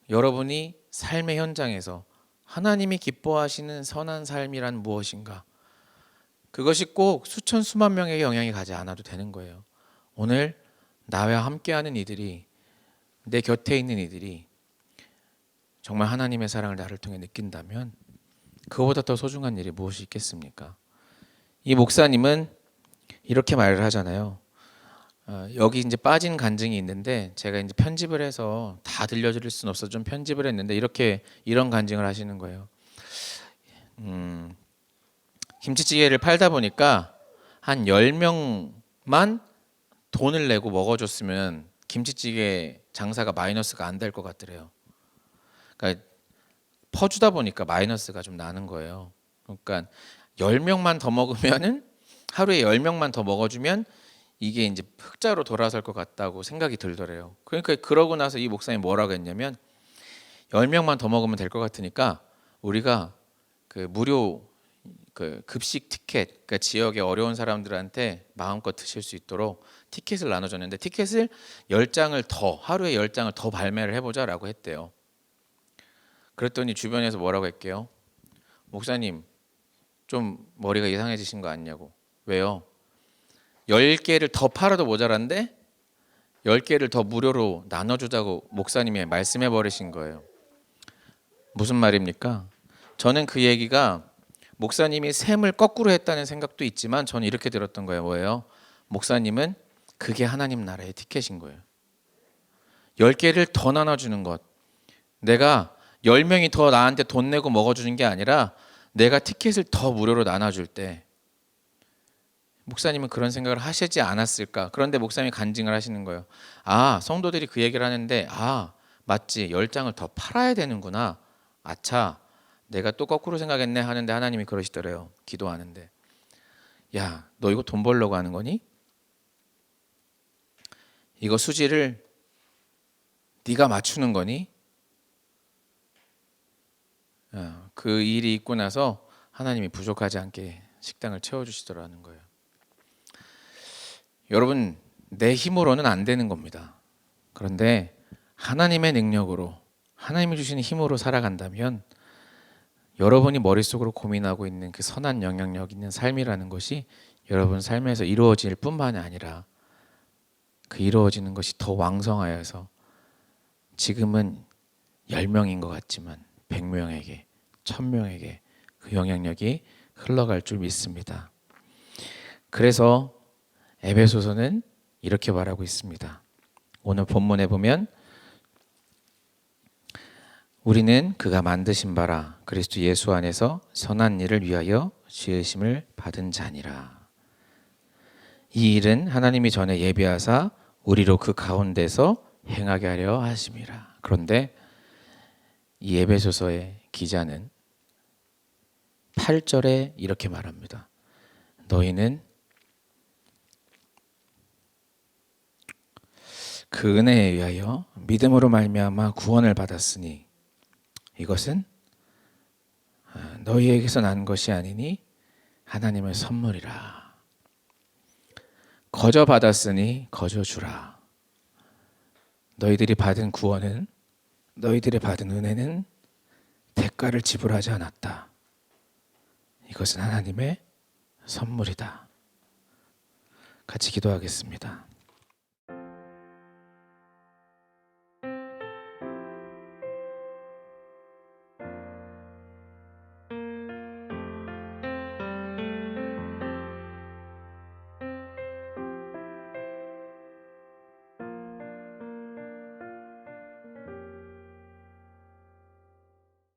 여러분이 삶의 현장에서 하나님이 기뻐하시는 선한 삶이란 무엇인가, 그것이 꼭 수천 수만 명에게 영향이 가지 않아도 되는 거예요. 오늘 나와 함께하는 이들이, 내 곁에 있는 이들이 정말 하나님의 사랑을 나를 통해 느낀다면 그거보다 더 소중한 일이 무엇이 있겠습니까? 이 목사님은 이렇게 말을 하잖아요. 여기 이제 빠진 간증이 있는데 제가 이제 편집을 해서 다 들려드릴 수는 없어서 좀 편집을 했는데 이런 간증을 하시는 거예요. 김치찌개를 팔다 보니까 한 10명만 돈을 내고 먹어줬으면 김치찌개 장사가 마이너스가 안 될 것 같더래요. 그러니까 퍼주다 보니까 마이너스가 좀 나는 거예요. 그러니까 10명만 더 먹으면은, 하루에 10명만 더 먹어주면 이게 이제 흑자로 돌아설 것 같다고 생각이 들더래요. 그러니까 그러고 나서 이 목사님이 뭐라고 했냐면 10명만 더 먹으면 될 것 같으니까 우리가 그 무료 그 급식 티켓, 그러니까 지역의 어려운 사람들한테 마음껏 드실 수 있도록 티켓을 나눠줬는데 티켓을 10장을 더, 하루에 10장을 더 발매를 해보자라고 했대요. 그랬더니 주변에서 뭐라고 했게요? 목사님 좀 머리가 이상해지신 거 아니냐고. 왜요? 10개를 더 팔아도 모자란데 10개를 더 무료로 나눠주자고 목사님이 말씀해 버리신 거예요. 무슨 말입니까? 저는 그 얘기가 목사님이 셈을 거꾸로 했다는 생각도 있지만 저는 이렇게 들었던 거예요. 뭐예요? 목사님은 그게 하나님 나라의 티켓인 거예요. 10개를 더 나눠주는 것. 내가 10명이 더 나한테 돈 내고 먹어주는 게 아니라 내가 티켓을 더 무료로 나눠줄 때 목사님은 그런 생각을 하시지 않았을까? 그런데 목사님이 간증을 하시는 거예요. 아, 성도들이 그 얘기를 하는데 맞지. 10장을 더 팔아야 되는구나. 아차. 내가 또 거꾸로 생각했네 하는데 하나님이 그러시더래요. 기도하는데. 야, 너 이거 돈 벌려고 하는 거니? 이거 수지를 네가 맞추는 거니? 그 일이 있고 나서 하나님이 부족하지 않게 식당을 채워주시더라는 거예요. 여러분, 내 힘으로는 안 되는 겁니다. 그런데 하나님의 능력으로, 하나님이 주시는 힘으로 살아간다면 여러분이 머릿속으로 고민하고 있는 그 선한 영향력 있는 삶이라는 것이 여러분 삶에서 이루어질 뿐만 아니라 그 이루어지는 것이 더 왕성하여서 지금은 10명인 것 같지만 100명에게, 1000명에게 그 영향력이 흘러갈 줄 믿습니다. 그래서 에베소서는 이렇게 말하고 있습니다. 오늘 본문에 보면 우리는 그가 만드신 바라 그리스도 예수 안에서 선한 일을 위하여 지으심을 받은 자니라. 이 일은 하나님이 전에 예비하사 우리로 그 가운데서 행하게 하려 하심이라. 그런데 이 에베소서의 기자는 8절에 이렇게 말합니다. 너희는 그 은혜에 의하여 믿음으로 말미암아 구원을 받았으니 이것은 너희에게서 난 것이 아니니 하나님의 선물이라. 거저 받았으니 거저 주라. 너희들이 받은 구원은, 너희들이 받은 은혜는 대가를 지불하지 않았다. 이것은 하나님의 선물이다. 같이 기도하겠습니다.